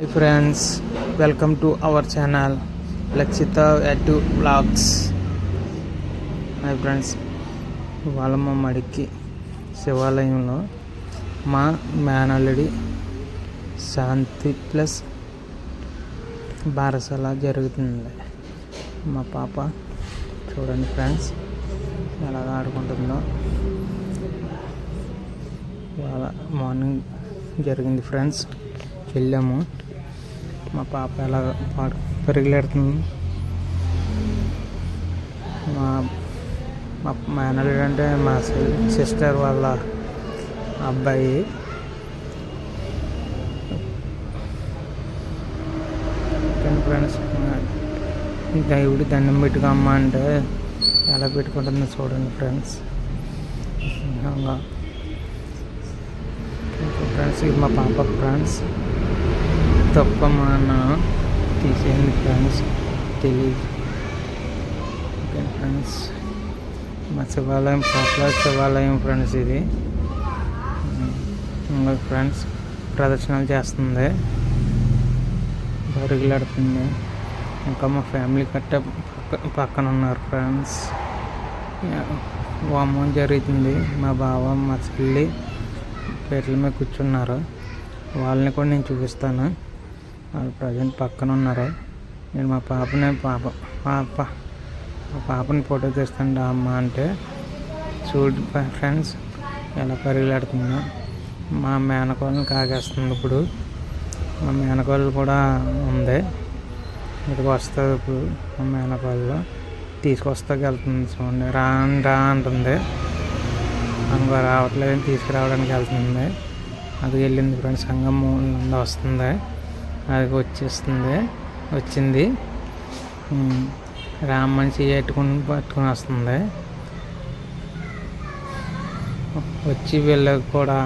Hi friends, welcome to our channel Lakshita Edu Vlogs. Hi friends, ఇవాళ మా మడికి శివాలయంలో మా మేనల్లుడి శాంతి ప్లస్ బారసాల జరుగుతుంది. మా పాప చూడండి ఫ్రెండ్స్ ఎలాగ ఆడుకుంటుందో. ఇవాళ మార్నింగ్ జరిగింది ఫ్రెండ్స్, వెళ్ళాము. మా పాప ఎలా పెరిగిలాడుతుంది. మా మేనల్లుడు అంటే మా సిస్టర్ వాళ్ళ అబ్బాయి. ఫ్రెండ్స్ దేవుడి దండం పెట్టుకోమ్మ అంటే ఎలా పెట్టుకుంటుందో చూడండి ఫ్రెండ్స్. ఫ్రెండ్స్ ఇది మా పాప ఫ్రెండ్స్. తప్ప మన తీసేయండి ఫ్రెండ్స్, తెలియదు. ఓకే ఫ్రెండ్స్, మా శివాలయం పాపులర్ శివాలయం ఫ్రెండ్స్. ఇది ఇంకా ఫ్రెండ్స్ ప్రదర్శనలు చేస్తుంది, బరుగులాడుతుంది. ఇంకా మా ఫ్యామిలీ పక్కన ఉన్నారు ఫ్రెండ్స్. హోమం జరుగుతుంది. మా బావ మా చెల్లి పేర్ల మీద కూర్చున్నారు. వాళ్ళని కూడా నేను చూపిస్తాను. వాళ్ళు ప్రజెంట్ పక్కన ఉన్నారు. నేను మా పాపని ఫోటో తీస్తాను అమ్మ అంటే. చూడు ఫ్రెండ్స్ ఎలా పరిగెలాడుతుందో. మా మేనకోళ్ళని కాగేస్తుంది. ఇప్పుడు మా మేనకోళ్ళు కూడా ఉంది, ఇక్కడికి వస్తుంది. ఇప్పుడు మా మేనకోళ్ళు తీసుకొస్తాకి వెళ్తుంది. చూడండి, రా అంటుంది. అందులో రావట్లేదు, తీసుకురావడానికి వెళ్తుంది. అది వెళ్ళింది ఫ్రెండ్స్. సంఘం నుండి వస్తుంది, అది వచ్చింది. రామనిషి పట్టుకుని వస్తుంది. వచ్చి వీళ్ళకి కూడా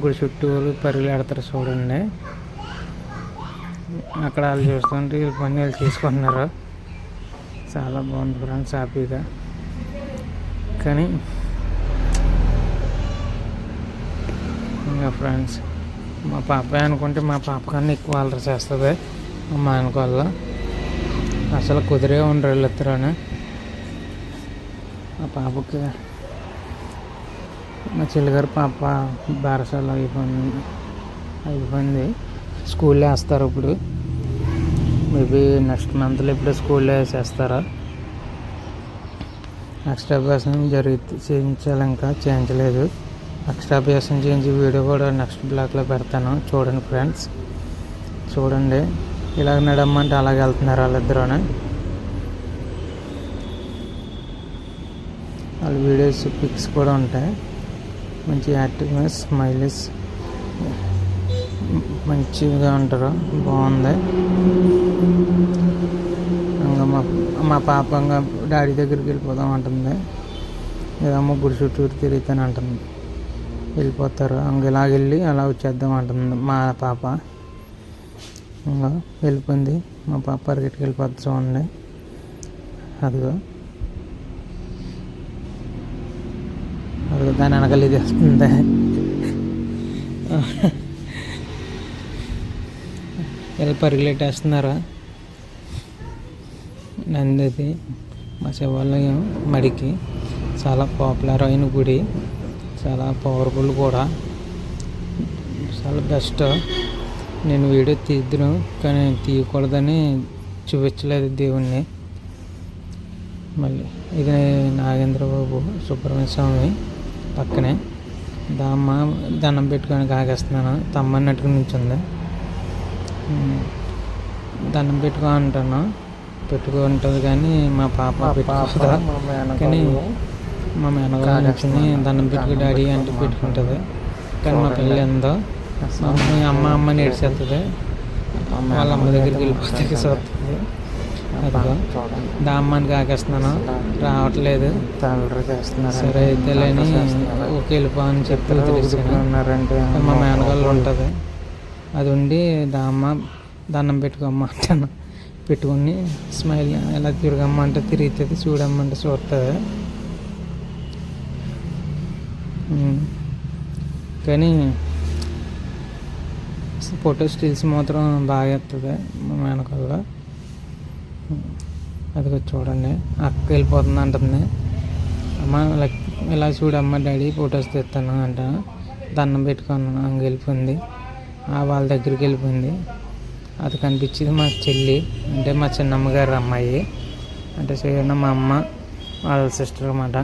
గుడి చుట్టూ పరిగెడతారు చూడండి. అక్కడ వాళ్ళు చూస్తుంటే వీళ్ళు పని వాళ్ళు చేసుకుంటున్నారు. చాలా బాగుంది ఫ్రెండ్స్, హ్యాపీగా. కానీ ఇంకా ఫ్రెండ్స్ మా పాప అనుకుంటే మా పాప కన్నా ఎక్కువ అల్లరి చేస్తుంది. మా అనుకోవాల అసలు కుదిరే ఉండరు వీళ్ళిద్దరూనే. మా పాపకి మా చెల్లిగారు పాప బారసాల అయిపోయింది. స్కూల్లో వేస్తారు ఇప్పుడు. మేబీ నెక్స్ట్ మంత్లో ఇప్పుడు స్కూల్లో వేసేస్తారు. ఎక్స్ట్రా అభ్యాసం చేయించాలి, ఇంకా చేయించలేదు. ఎక్స్ట్రా అభ్యాసం చేయించి వీడియో కూడా నెక్స్ట్ బ్లాగ్లో పెడతాను, చూడండి ఫ్రెండ్స్. చూడండి ఇలాగ నడమ్మంటే అలాగే వెళ్తున్నారు వాళ్ళిద్దరూనే. వాళ్ళ వీడియోస్ పిక్స్ కూడా ఉంటాయి. మంచి యాక్టివ్గా స్మైలీస్ మంచిగా ఉంటారు, బాగుంది. ఇంకా మా పాప ఇంకా డాడీ దగ్గరికి వెళ్ళిపోదాం అంటుంది. ఏదమ్మో గుడి చుట్టూరు తిరుగుతాను అంటుంది. వెళ్ళిపోతారు. ఇలాగ వెళ్ళి అలా వచ్చేద్దాం అంటుంది మా పాప. ఇంకా వెళ్ళిపోయింది మా పాప, పరిగెట్టుకు వెళ్ళిపోతుంది చూడండి. అదిగో దాని వెనకాల ఇది వస్తుంది. ఇలా పరిగెట్టేస్తున్నారు. నందిది మా శివాలయం మడికి చాలా పాపులర్ అయిన గుడి, చాలా పవర్ఫుల్ కూడా, చాలా బెస్ట్. నేను వీడియో తీద్దును కానీ తీయకూడదని చూపించలేదు దేవుణ్ణి. మళ్ళీ ఇది నాగేంద్రబాబు సుబ్రహ్మణ్య స్వామి పక్కనే. దామ్మ దండం పెట్టుకొని కాగేస్తున్నాను. తమ్మన్నట్టుగా నుంచింది. దండం పెట్టుకో అంటాను, పెట్టుకుంటుంది కానీ మా పాప పెట్టుకుంటుందా. కానీ మా మేనగారు నుంచుని దండం పెట్టుకు డాడీ అంటే పెట్టుకుంటుంది. కానీ మా పిల్ల ఎందో అమ్మ నేడ్చేస్తుంది. వాళ్ళ అమ్మ దగ్గరికి వెళ్ళిపోతే చూస్తుంది. అదిగో దామ్మని కాకేస్తున్నాను, రావట్లేదు. సరే అయితే లేని ఓకే వెళ్ళిపో అని చెప్పి తెలిసాను. మా మేనగాళ్ళు ఉంటుంది, అది ఉండి దామ్మ దండం పెట్టుకోమ్మ అంటాను. పెట్టుకుని స్మైల్ ఎలా తిరగమ్మ అంటే తిరుగుతుంది, చూడమ్మంటే చూస్తుంది. కానీ స్టిల్స్ మాత్రం బాగా ఎత్తుంది మా మేనకోళ్ళ. అది చూడండి, అక్క వెళ్ళిపోతుంది అంటుంది. అమ్మ ఇలా చూడమ్మ డాడీ ఫొటోస్ తెస్తాను అంట. దండం పెట్టుకున్నాను, అంగ వెళ్ళిపోయింది. వాళ్ళ దగ్గరికి వెళ్ళిపోయింది. అది కనిపించింది మా చెల్లి, అంటే మా చిన్నమ్మగారు అమ్మాయి, అంటే మా అమ్మ వాళ్ళ సిస్టర్ అన్నమాట.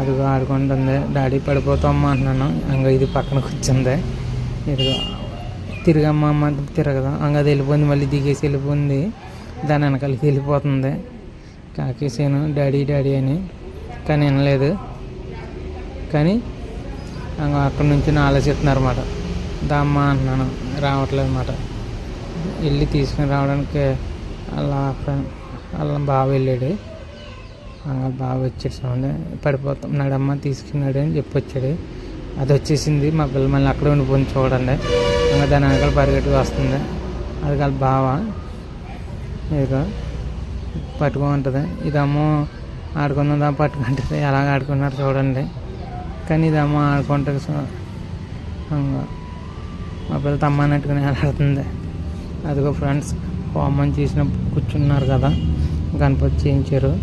అదిగో ఆడుకుంటుంది. డాడీ పడిపోతామమ్మా అంటున్నాను, అంగ ఇది పక్కన కూర్చుంది. ఇదిగో తిరగమ్మ అమ్మ తిరగదా, అంగ అది వెళ్ళిపోయింది. మళ్ళీ దిగేసి వెళ్ళిపోయింది. దాని వెనకాలకి వెళ్ళిపోతుంది. కాకేసాను డాడీ డాడీ అని, కానీ వినలేదు. కానీ అక్కడి నుంచి ఆలోచిస్తున్నారు అన్నమాట. దామ్మ అంటున్నాను, రావట్లేదు అన్నమాట. వెళ్ళి తీసుకుని రావడానికి అలా బాగా వెళ్ళాడు. బాగా వచ్చేసాడు. పడిపోతున్నాడమ్మ తీసుకున్నాడు అని చెప్పి వచ్చాడు. అది వచ్చేసింది. మా పిల్ల మళ్ళీ అక్కడే ఉండిపోయింది చూడండి. ఇంకా దాని వెనకాల పరిగెట్టి వస్తుంది. అది కాదు బావ, ఇక పట్టుకుంటుంది. ఇదేమో ఆడుకుందా పట్టుకుంటుంది. ఎలాగ ఆడుకున్నారు చూడండి. కానీ ఇదేమో ఆడుకుంటుంది. మా పిల్ల తమ్మన్నట్టుకుని ఆడుతుంది. అదిగో ఫ్రెండ్స్, హోమం చేసిన కూర్చున్నారు కదా, గణపతి చేయించారు.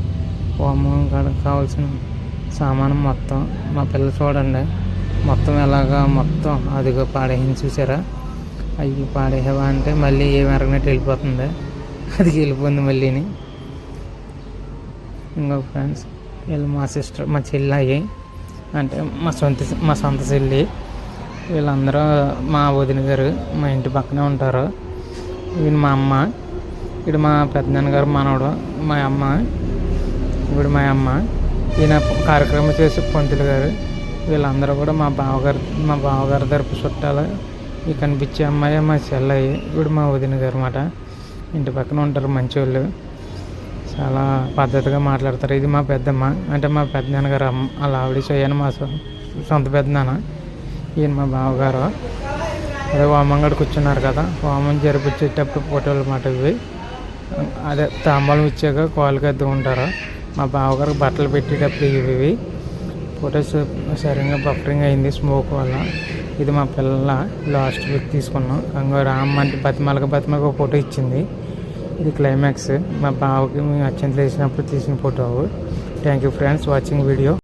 హోమం కావాల్సిన సామానం మొత్తం మా పిల్ల చూడండి మొత్తం ఎలాగా మొత్తం అదిగో పాడేసింది. చూసారా, అవి పాడేవా అంటే మళ్ళీ ఏమి ఎరగనట్టు వెళ్ళిపోతుంది. అది వెళ్ళిపోయింది మళ్ళీని. ఇంకో ఫ్రెండ్స్, వీళ్ళు మా సిస్టర్, మా చెల్లి అయ్యి, అంటే మా సొంత చెల్లి. వీళ్ళందరూ మా వదిన గారు, మా ఇంటి పక్కనే ఉంటారు. ఈయన మా అమ్మ, ఇక్కడ మా పెద్దనాన్నగారు మనవడు, మా అమ్మ, ఇప్పుడు మా అమ్మ. ఈయన కార్యక్రమం చేసే పంతులు గారు. వీళ్ళందరూ కూడా మా బావగారు తరపు చుట్టాలు. ఈ కనిపించే అమ్మాయి మా చెల్లయ్యి, ఇప్పుడు మా వదిన గారు అన్నమాట. ఇంటి పక్కన ఉంటారు, మంచివాళ్ళు, చాలా పద్ధతిగా మాట్లాడతారు. ఇది మా పెద్దమ్మ, అంటే మా పెద్దనాన్నగారు అమ్మ. అలా ఆవిడ చేయను మా సొంత పెద్దనాన్న. ఈయన మా బావగారు. అదే హోమంగడు కూర్చున్నారు కదా, హోమం జరిపించేటప్పుడు ఫోటోలు అన్నమాట ఇవి. అదే తాంబూలం ఇచ్చాక కాలుకి అద్దుకుంటారు. మా బావగారికి బట్టలు పెట్టేటప్పుడు ఇవి ఫొటోస్ సరిగ్గా బఫరింగ్ అయింది స్మోక్ వల్ల. ఇది మా పిల్లల లాస్ట్ వీక్ తీసుకున్నాం. అంగో రామ్ అంటే బతిమలకి ఒక ఫోటో ఇచ్చింది. ఇది క్లైమాక్స్. మా బావకి మేము అత్యంత వేసినప్పుడు తీసిన photo. Thank you friends watching video.